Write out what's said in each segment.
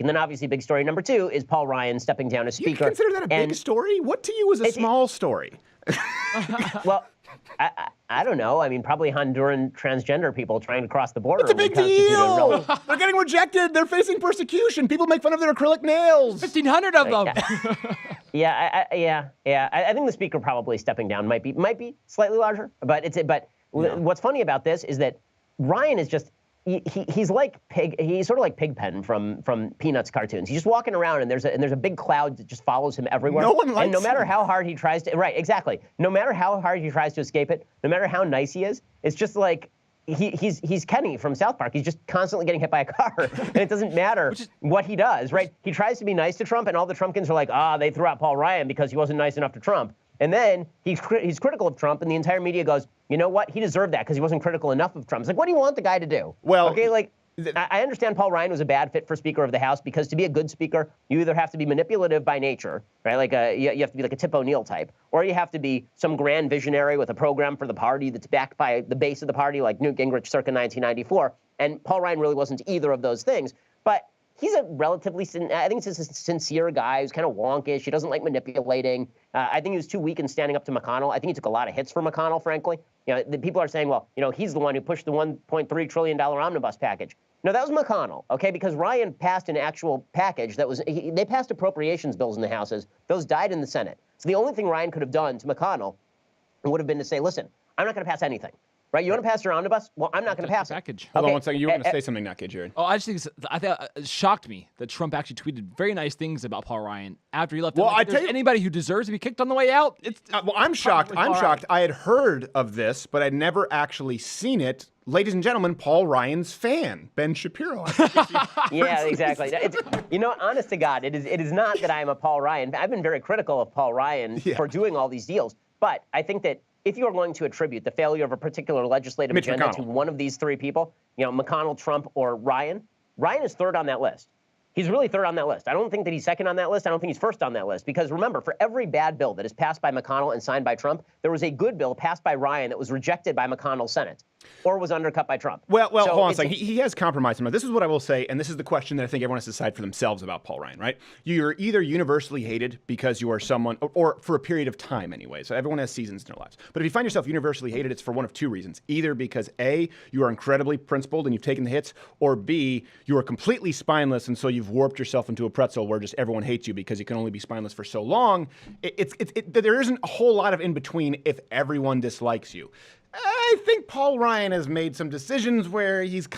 And then obviously big story number 2 is Paul Ryan stepping down as speaker. You consider that a big story? What to you is a small story? Well, I don't know. I mean, probably Honduran transgender people trying to cross the border. It's a big deal. They're getting rejected. They're facing persecution. People make fun of their acrylic nails. 1,500 of them. Yeah. I think the speaker probably stepping down might be slightly larger, but what's funny about this is that Ryan is just. He's like Pig. He's sort of like Pigpen from Peanuts cartoons. He's just walking around, and there's a big cloud that just follows him everywhere. No one likes and no matter how hard he tries to, right? Exactly. No matter how hard he tries to escape it, no matter how nice he is, it's just like he's Kenny from South Park. He's just constantly getting hit by a car, and it doesn't matter what he does. Right? He tries to be nice to Trump, and all the Trumpkins are like, they threw out Paul Ryan because he wasn't nice enough to Trump. And then he's critical of Trump, and the entire media goes, you know what? He deserved that because he wasn't critical enough of Trump. It's like, what do you want the guy to do? Well, okay, like, I understand Paul Ryan was a bad fit for Speaker of the House because to be a good speaker, you either have to be manipulative by nature, right? Like you have to be like a Tip O'Neill type, or you have to be some grand visionary with a program for the party that's backed by the base of the party, like Newt Gingrich circa 1994. And Paul Ryan really wasn't either of those things. But he's a relatively, I think he's a sincere guy who's kind of wonkish. He doesn't like manipulating. I think he was too weak in standing up to McConnell. I think he took a lot of hits for McConnell, frankly. You know, the people are saying, well, you know, he's the one who pushed the $1.3 trillion omnibus package. No, that was McConnell, okay? Because Ryan passed an actual package that was, they passed appropriations bills in the Houses. Those died in the Senate. So the only thing Ryan could have done to McConnell would have been to say, listen, I'm not going to pass anything. Right? You want to pass your omnibus? Well, I'm not going to pass package. Hold on one second. You were going to say something, Nake, Jared. Oh, I just think it shocked me that Trump actually tweeted very nice things about Paul Ryan after he left. Well, I tell you, anybody who deserves to be kicked on the way out. Well, I'm shocked. I'm shocked. I had heard of this, but I'd never actually seen it. Ladies and gentlemen, Paul Ryan's fan, Ben Shapiro. Yeah, exactly. You know, honest to God, it is not that I'm a Paul Ryan. I've been very critical of Paul Ryan for doing all these deals, but I think that if you are going to attribute the failure of a particular legislative agenda to one of these three people, you know, McConnell, Trump, or Ryan, Ryan is third on that list. He's really third on that list. I don't think that he's second on that list. I don't think he's first on that list. Because remember, for every bad bill that is passed by McConnell and signed by Trump, there was a good bill passed by Ryan that was rejected by McConnell's Senate or was undercut by Trump. Well, hold on a second. He has compromised him. This is what I will say, and this is the question that I think everyone has to decide for themselves about Paul Ryan, right? You're either universally hated because you are someone, or for a period of time anyway. So everyone has seasons in their lives. But if you find yourself universally hated, it's for one of two reasons. Either because A, you are incredibly principled and you've taken the hits, or B, you are completely spineless and so you've warped yourself into a pretzel where just everyone hates you because you can only be spineless for so long. There isn't a whole lot of in between if everyone dislikes you. I think Paul Ryan has made some decisions where he's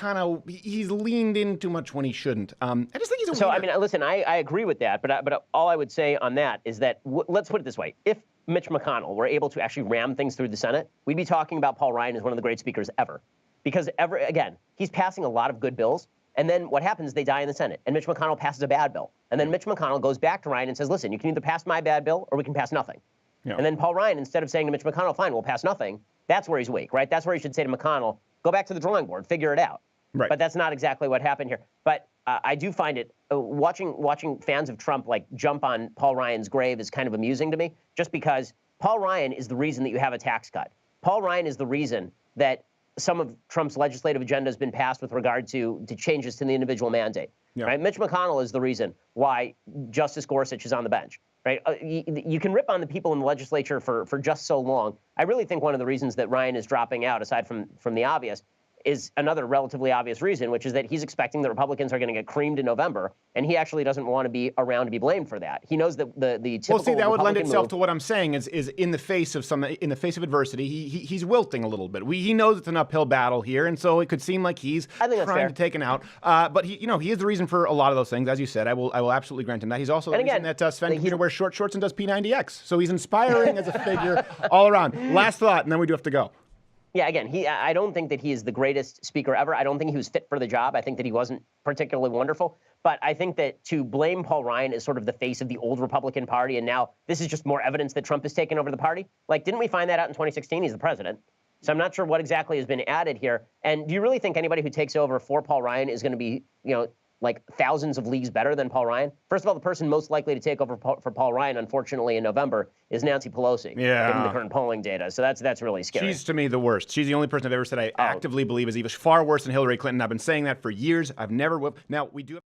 leaned in too much when he shouldn't. I just think he's a So, winner. I mean, listen, I agree with that, but all I would say on that is that, let's put it this way. If Mitch McConnell were able to actually ram things through the Senate, we'd be talking about Paul Ryan as one of the great speakers ever. Because, again, he's passing a lot of good bills, and then what happens is they die in the Senate, and Mitch McConnell passes a bad bill. And then Mitch McConnell goes back to Ryan and says, listen, you can either pass my bad bill or we can pass nothing. Yeah. And then Paul Ryan, instead of saying to Mitch McConnell, fine, we'll pass nothing, that's where he's weak, right? That's where he should say to McConnell, go back to the drawing board, figure it out. Right. But that's not exactly what happened here. But I do find it, watching fans of Trump like jump on Paul Ryan's grave is kind of amusing to me, just because Paul Ryan is the reason that you have a tax cut. Paul Ryan is the reason that some of Trump's legislative agenda has been passed with regard to changes to the individual mandate. Yeah. Right? Mitch McConnell is the reason why Justice Gorsuch is on the bench. Right? You can rip on the people in the legislature for just so long. I really think one of the reasons that Ryan is dropping out, aside from the obvious, is another relatively obvious reason, which is that he's expecting the Republicans are going to get creamed in November, and he actually doesn't want to be around to be blamed for that. He knows that the typical Well, see, that would lend Republican itself move, to what I'm saying is in the face of adversity, he's wilting a little bit. He knows it's an uphill battle here, and so it could seem like he's trying to take an out. But he is the reason for a lot of those things, as you said. I will absolutely grant him that. He's also the reason that Sven Computer wears short shorts and does P90X. So he's inspiring as a figure all around. Last thought, and then we do have to go. Yeah, again, I don't think that he is the greatest speaker ever. I don't think he was fit for the job. I think that he wasn't particularly wonderful. But I think that to blame Paul Ryan as sort of the face of the old Republican Party, and now this is just more evidence that Trump has taken over the party. Like, didn't we find that out in 2016? He's the president. So I'm not sure what exactly has been added here. And do you really think anybody who takes over for Paul Ryan is going to be, like thousands of leagues better than Paul Ryan? First of all, the person most likely to take over for Paul Ryan, unfortunately, in November is Nancy Pelosi, given the current polling data. So that's really scary. She's, to me, the worst. She's the only person I've ever said I actively believe is even far worse than Hillary Clinton. I've been saying that for years. I've never... Now, we do...